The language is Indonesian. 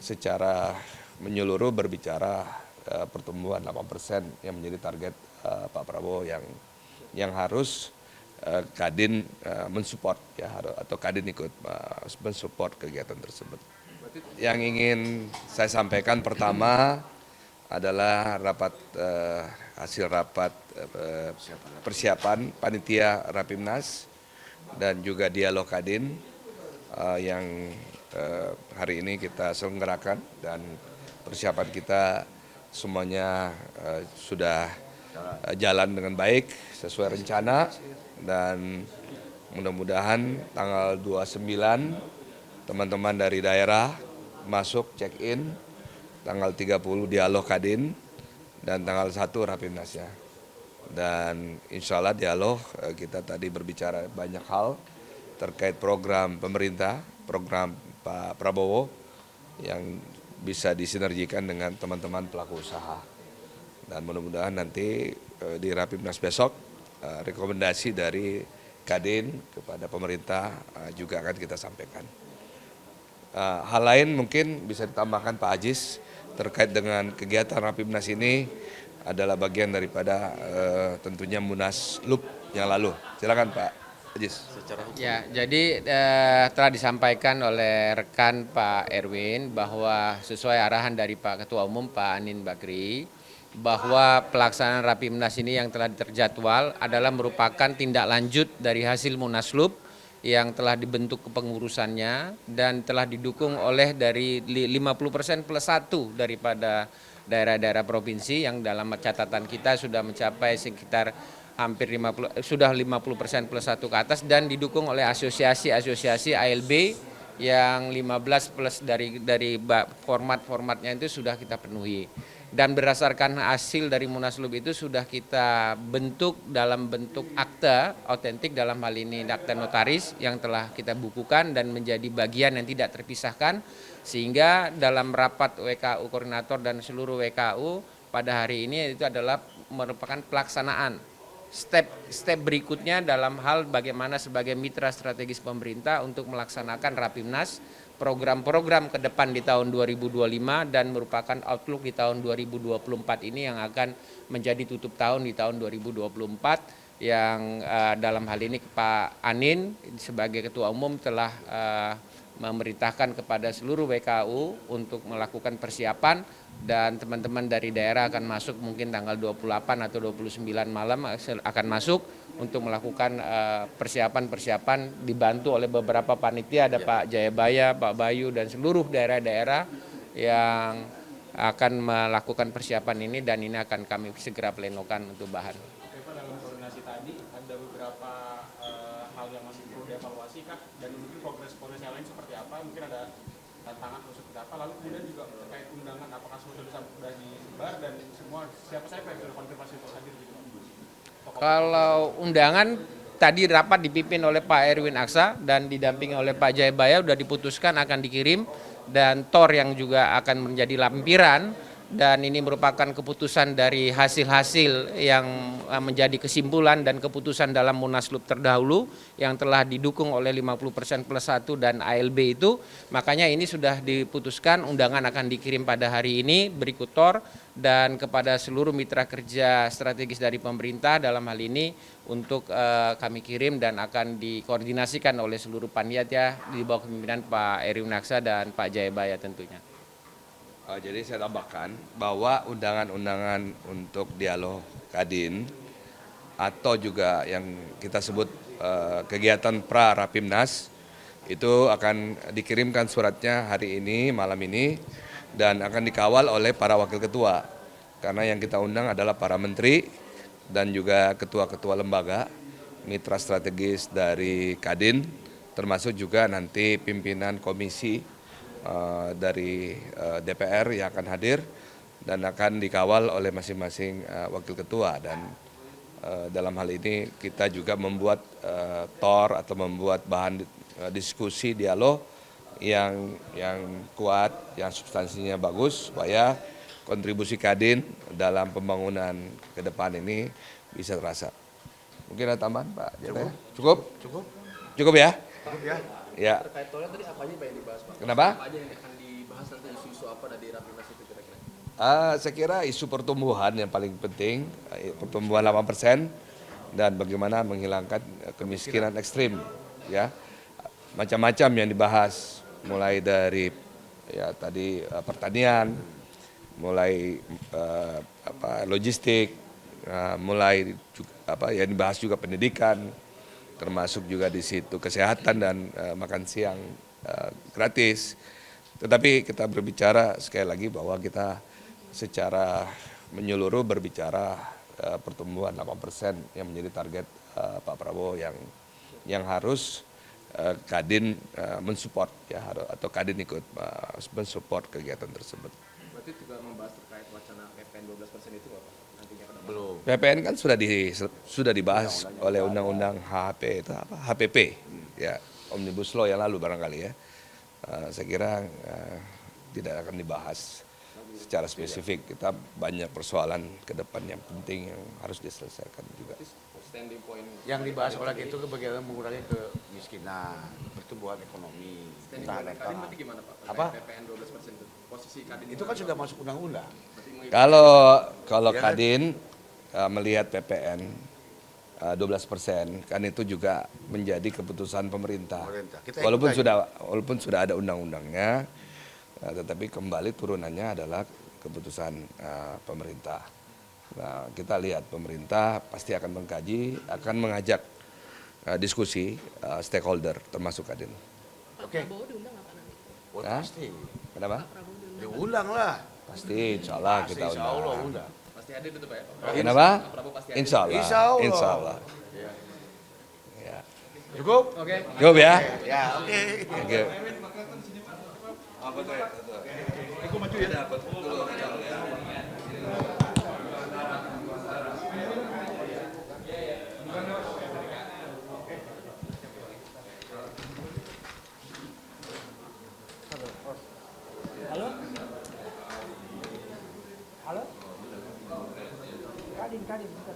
secara menyeluruh berbicara pertumbuhan 8% yang menjadi target Pak Prabowo yang harus Kadin mensupport ya, atau Kadin ikut mensupport kegiatan tersebut. Yang ingin saya sampaikan pertama adalah hasil rapat persiapan panitia Rapimnas dan juga dialog Kadin yang hari ini kita selenggarakan, dan persiapan kita semuanya sudah jalan dengan baik sesuai rencana, dan mudah-mudahan tanggal 29 teman-teman dari daerah masuk check-in, tanggal 30 dialog Kadin, dan tanggal 1 Rapimnasnya. Dan insya Allah dialog kita tadi berbicara banyak hal terkait program pemerintah, program Pak Prabowo yang bisa disinergikan dengan teman-teman pelaku usaha. Dan mudah-mudahan nanti di Rapimnas besok rekomendasi dari Kadin kepada pemerintah juga akan kita sampaikan. Hal lain mungkin bisa ditambahkan Pak Ajis terkait dengan kegiatan Rapimnas ini adalah bagian daripada tentunya Munaslup yang lalu. Silakan Pak Ajis. Ya, jadi telah disampaikan oleh rekan Pak Erwin bahwa sesuai arahan dari Pak Ketua Umum Pak Anin Bakri, bahwa pelaksanaan Rapimnas ini yang telah terjadwal adalah merupakan tindak lanjut dari hasil Munaslup yang telah dibentuk kepengurusannya dan telah didukung oleh dari 50% plus 1 daripada daerah-daerah provinsi yang dalam catatan kita sudah mencapai sekitar hampir 50% plus 1 ke atas, dan didukung oleh asosiasi ALB yang 15 plus dari formatnya itu sudah kita penuhi. Dan berdasarkan hasil dari Munaslup itu sudah kita bentuk dalam bentuk akta otentik, dalam hal ini akta notaris yang telah kita bukukan dan menjadi bagian yang tidak terpisahkan, sehingga dalam rapat WKU koordinator dan seluruh WKU pada hari ini itu adalah merupakan pelaksanaan step berikutnya dalam hal bagaimana sebagai mitra strategis pemerintah untuk melaksanakan Rapimnas, program-program ke depan di tahun 2025 dan merupakan outlook di tahun 2024 ini yang akan menjadi tutup tahun di tahun 2024, yang dalam hal ini Pak Anin sebagai Ketua Umum telah memerintahkan kepada seluruh WKU untuk melakukan persiapan, dan teman-teman dari daerah akan masuk mungkin tanggal 28 atau 29 malam akan masuk untuk melakukan persiapan dibantu oleh beberapa panitia, ada Pak Jayabaya, Pak Bayu, dan seluruh daerah-daerah yang akan melakukan persiapan ini, dan ini akan kami segera plenokan untuk bahan. Oke Pak, dalam koordinasi tadi ada beberapa hal yang masih perlu dievaluasi Kak, dan mungkin progres yang lain seperti apa, mungkin ada tantangan atau seperti apa, lalu kemudian juga terkait undangan apakah sudah disebar dan semua siapa saja yang sudah konfirmasi untuk hadir gitu. Kalau undangan tadi rapat dipimpin oleh Pak Erwin Aksa dan didampingi oleh Pak Jayabaya sudah diputuskan akan dikirim, dan TOR yang juga akan menjadi lampiran, dan ini merupakan keputusan dari hasil-hasil yang menjadi kesimpulan dan keputusan dalam Munaslup terdahulu yang telah didukung oleh 50% plus 1 dan ALB itu. Makanya ini sudah diputuskan undangan akan dikirim pada hari ini berikut TOR dan kepada seluruh mitra kerja strategis dari pemerintah dalam hal ini untuk kami kirim dan akan dikoordinasikan oleh seluruh panitia di bawah kepemimpinan Pak Erwin Aksa dan Pak Jayabaya tentunya. Jadi saya tambahkan bahwa undangan-undangan untuk dialog Kadin atau juga yang kita sebut kegiatan pra Rapimnas itu akan dikirimkan suratnya hari ini, malam ini, dan akan dikawal oleh para wakil ketua. Karena yang kita undang adalah para menteri dan juga ketua-ketua lembaga, mitra strategis dari Kadin, termasuk juga nanti pimpinan komisi dari DPR yang akan hadir dan akan dikawal oleh masing-masing wakil ketua. Dan dalam hal ini kita juga membuat TOR atau membuat bahan diskusi dialog yang kuat, yang substansinya bagus, supaya kontribusi Kadin dalam pembangunan ke depan ini bisa terasa. Mungkin ada tambahan Pak? Cukup ya? Cukup ya. Ya. Terkait tolnya tadi apa aja Pak yang dibahas Pak? Kenapa? Apa aja yang akan dibahas? dibahas nanti isu-isu apa dari Rapimnas itu kira-kira? Saya kira isu pertumbuhan yang paling penting, pertumbuhan 8% dan bagaimana menghilangkan kemiskinan ekstrim, ya. Macam-macam yang dibahas, mulai dari ya tadi pertanian, mulai logistik, mulai juga, yang dibahas juga pendidikan, termasuk juga di situ kesehatan dan makan siang gratis. Tetapi kita berbicara sekali lagi bahwa kita secara menyeluruh berbicara pertumbuhan 8% yang menjadi target Pak Prabowo yang harus Kadin mensupport ya atau Kadin ikut mensupport kegiatan tersebut. Berarti juga membahas terkait wacana PPN 12% itu apa? Nantinya kan Belum. PPN kan sudah dibahas oleh undang-undang HPP itu apa? HPP ya, Omnibus Law yang lalu barangkali ya. Saya kira tidak akan dibahas secara spesifik. Kita banyak persoalan ke depan yang penting yang harus diselesaikan juga. standing point. Yang dibahas oleh itu bagaimana mengurangi kemiskinan, pertumbuhan ekonomi. Standing point Kadin berarti gimana Pak? Terkait Apa? PPN 12% itu. Posisi Kadin Itu kan sudah masuk undang-undang. Kalau Ya kan? Kadin melihat PPN 12% kan itu juga menjadi keputusan pemerintah. Kita ikut Walaupun sudah ada undang-undangnya, tetapi kembali turunannya adalah keputusan pemerintah. Nah, kita lihat pemerintah pasti akan mengkaji, akan mengajak diskusi stakeholder termasuk Kadin. Oke. Prabowo diundang apa nanti? Oh, Hah? pasti. Kenapa? Prabowo diundang. Diundang lah. Pasti, insya Allah Pasti, kita insya Allah undang. undang. pasti hadir itu Pak ya? Kenapa? Prabowo pasti hadir. Insya Allah. Insya Allah. Insya Allah. Ya. Cukup? Oke. Cukup ya. Ya, oke. Thank you. Kadin, bentar.